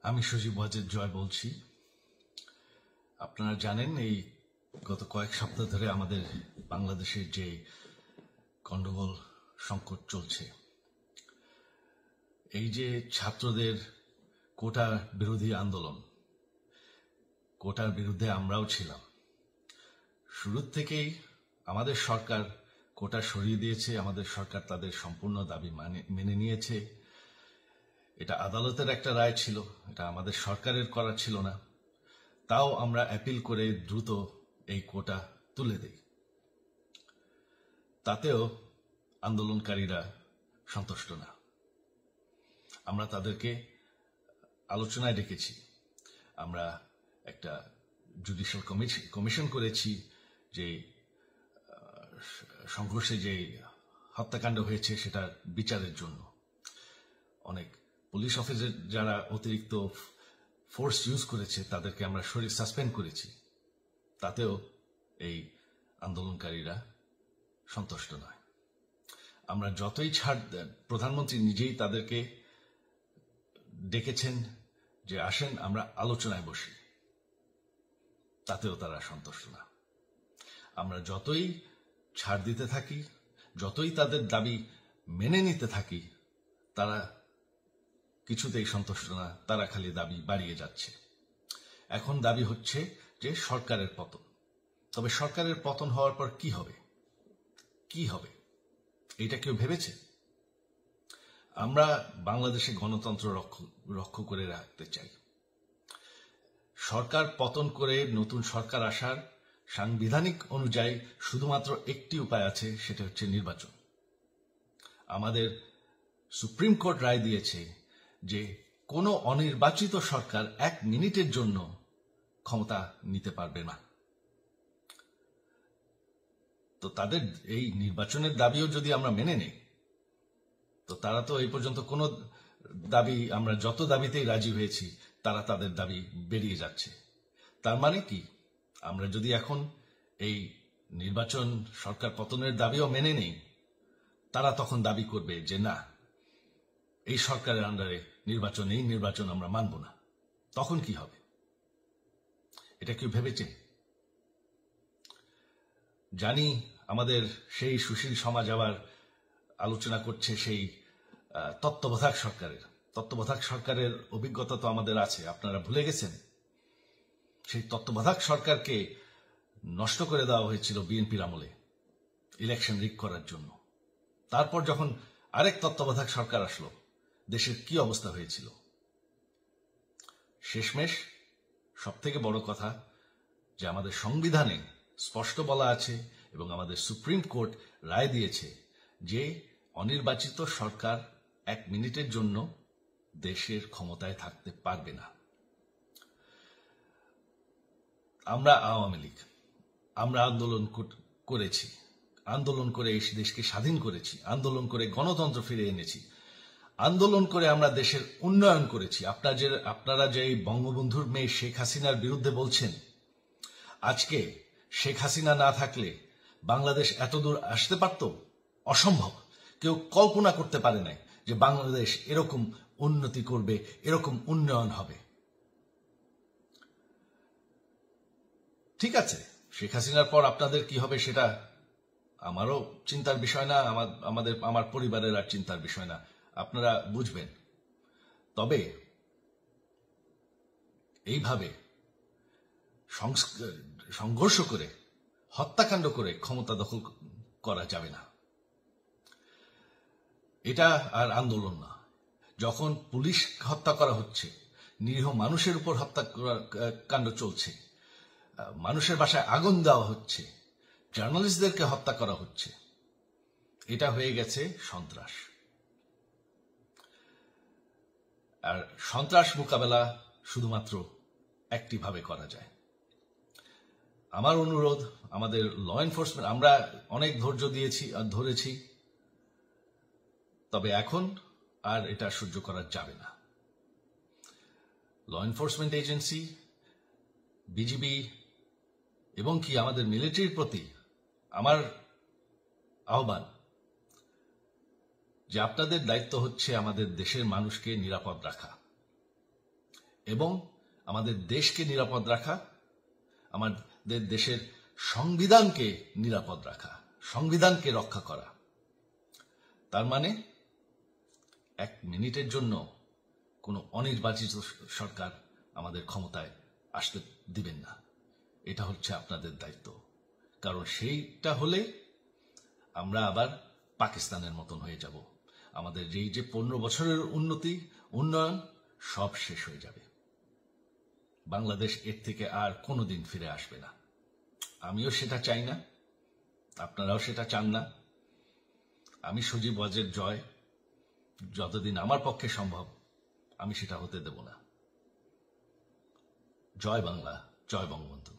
আমি সজীব ওয়াজেদ জয় বলছি। আপনারা জানেন এই গত কয়েক সপ্তাহ ধরে আমাদের বাংলাদেশের যে গন্ডগোল সংকট চলছে, এই যে ছাত্রদের কোটা বিরোধী আন্দোলন, কোটার বিরুদ্ধে আমরাও ছিলাম। শুরু থেকেই আমাদের সরকার কোটা সরিয়ে দিয়েছে, আমাদের সরকার তাদের সম্পূর্ণ দাবি মেনে নিয়েছে। এটা আদালতের একটা রায় ছিল, এটা আমাদের সরকারের করা ছিল না। তাও আমরা অ্যাপিল করে দ্রুত এই কোটা তুলে দেই। তাতেও আন্দোলনকারীরা সন্তুষ্ট না। আমরা তাদেরকে আলোচনায় ডেকেছি, আমরা একটা জুডিশিয়াল কমিশন করেছি, যে সংঘর্ষে যে হত্যাকাণ্ড হয়েছে সেটার বিচারের জন্য। অনেক পুলিশ অফিসার যারা অতিরিক্ত ফোর্স ইউজ করেছে তাদেরকে আমরা সাসপেন্ড করেছি। তাতেও এই আন্দোলনকারীরা সন্তুষ্ট নয়। আমরা যতই ছাড়, প্রধানমন্ত্রী নিজেই তাদেরকে ডেকেছেন যে আসেন আমরা আলোচনায় বসি, তাতেও তারা সন্তুষ্ট না। আমরা যতই ছাড় দিতে থাকি, যতই তাদের দাবি মেনে নিতে থাকি, তারা কিছুতেই সন্তুষ্ট না, তারা খালি দাবি বাড়িয়ে যাচ্ছে। এখন দাবি হচ্ছে যে সরকারের পতন। তবে সরকারের পতন হওয়ার পর কি হবে, কি হবে এটা কেউ ভেবেছে? আমরা বাংলাদেশে গণতন্ত্র রক্ষা করে রাখতে চাই। সরকার পতন করে নতুন সরকার আসার সাংবিধানিক অনুযায়ী শুধুমাত্র একটি উপায় আছে, সেটা হচ্ছে নির্বাচন। আমাদের সুপ্রিম কোর্ট রায় দিয়েছে যে কোনো অনির্বাচিত সরকার 1 মিনিটের জন্য ক্ষমতা নিতে পারবে না। তো তাদের এই নির্বাচনের দাবিও যদি আমরা মেনে নেই, তো তারা তো এই পর্যন্ত কোনো দাবি, আমরা যত দাবিতেই রাজি হয়েছি তারা তাদের দাবি বেরিয়ে যাচ্ছে। তার মানে কি, আমরা যদি এখন এই নির্বাচন, সরকার পতনের দাবিও মেনে নেই, তারা তখন দাবি করবে যে না, এই সরকারের আন্ডারে নির্বাচন, এই নির্বাচন আমরা মানব না। তখন কি হবে এটা কেউ ভেবেছে? জানি আমাদের সেই সুশীল সমাজ আবার আলোচনা করছে সেই তত্ত্বাবধায়ক সরকারের অভিজ্ঞতা তো আমাদের আছে। আপনারা ভুলে গেছেন সেই তত্ত্বাবধায়ক সরকারকে নষ্ট করে দেওয়া হয়েছিল বিএনপির আমলে ইলেকশন রিগ করার জন্য। তারপর যখন আরেক তত্ত্বাবধায়ক সরকার আসলো, দেশের কি অবস্থা হয়েছিল। শেষমেশ সবথেকে বড় কথা যে আমাদের সংবিধানে স্পষ্ট বলা আছে এবং আমাদের সুপ্রিম কোর্ট রায় দিয়েছে যে অনির্বাচিত সরকার 1 মিনিটের জন্য দেশের ক্ষমতায় থাকতে পারবে না। আমরা আওয়ামী লীগ, আমরা আন্দোলন করেছি, আন্দোলন করে এই দেশকে স্বাধীন করেছি, আন্দোলন করে গণতন্ত্র ফিরে এনেছি, আন্দোলন করে আমরা দেশের উন্নয়ন করেছি। আপনারা যে বঙ্গবন্ধুর মেয়ে শেখ হাসিনার বিরুদ্ধে বলছেন, আজকে শেখ হাসিনা না থাকলে বাংলাদেশ এতদূর আসতে পারত? অসম্ভব। কেউ কল্পনা করতে পারে নাই যে বাংলাদেশ এরকম উন্নতি করবে, এরকম উন্নয়ন হবে। ঠিক আছে, শেখ হাসিনার পর আপনাদের কি হবে সেটা আমারও চিন্তার বিষয় না, আমার পরিবারের আর চিন্তার বিষয় না, আপনারা বুঝবেন। তবে এইভাবে সংঘর্ষ করে, হত্যাকাণ্ড করে ক্ষমতা দখল করা যাবে না। এটা আর আন্দোলন না। যখন পুলিশ হত্যা করা হচ্ছে, নিরীহ মানুষের উপর হত্যাকাণ্ড চলছে, মানুষের বাসায় আগুন দেওয়া হচ্ছে, জার্নালিস্টদেরকে হত্যা করা হচ্ছে, এটা হয়ে গেছে সন্ত্রাস। আর সন্ত্রাস মোকাবেলা শুধুমাত্র একটি ভাবে করা যায়। আমার অনুরোধ, আমাদের ল এনফোর্সমেন্ট, আমরা অনেক ধৈর্য ধরেছি, তবে এখন আর এটা সহ্য করা যাবে না। ল এনফোর্সমেন্ট এজেন্সি, বিজিবি এবং কি আমাদের মিলিটারির প্রতি আমার আহ্বান যে আপনাদের দায়িত্ব হচ্ছে আমাদের দেশের মানুষকে নিরাপদ রাখা। এবং আমাদের দেশকে নিরাপদ রাখা, আমাদের দেশের সংবিধানকে নিরাপদ রাখা, সংবিধানকে রক্ষা করা। তার মানে 1 মিনিটের জন্য কোনো অনির্বাচিত সরকার আমাদের ক্ষমতায় আসতে দিবেন না। এটা হচ্ছে আপনাদের দায়িত্ব। কারণ সেইটা হলে আমরা আবার পাকিস্তানের মতন হয়ে যাব। আমাদের এই যে 15 বছরের উন্নয়ন সব শেষ হয়ে যাবে। বাংলাদেশ এর থেকে আর কোনোদিন ফিরে আসবে না। আমিও সেটা চাই না, আপনারাও সেটা চান না। আমি সজীব ওয়াজের জয় যতদিন আমার পক্ষে সম্ভব আমি সেটা হতে দেব না। জয় বাংলা, জয় বঙ্গবন্ধু।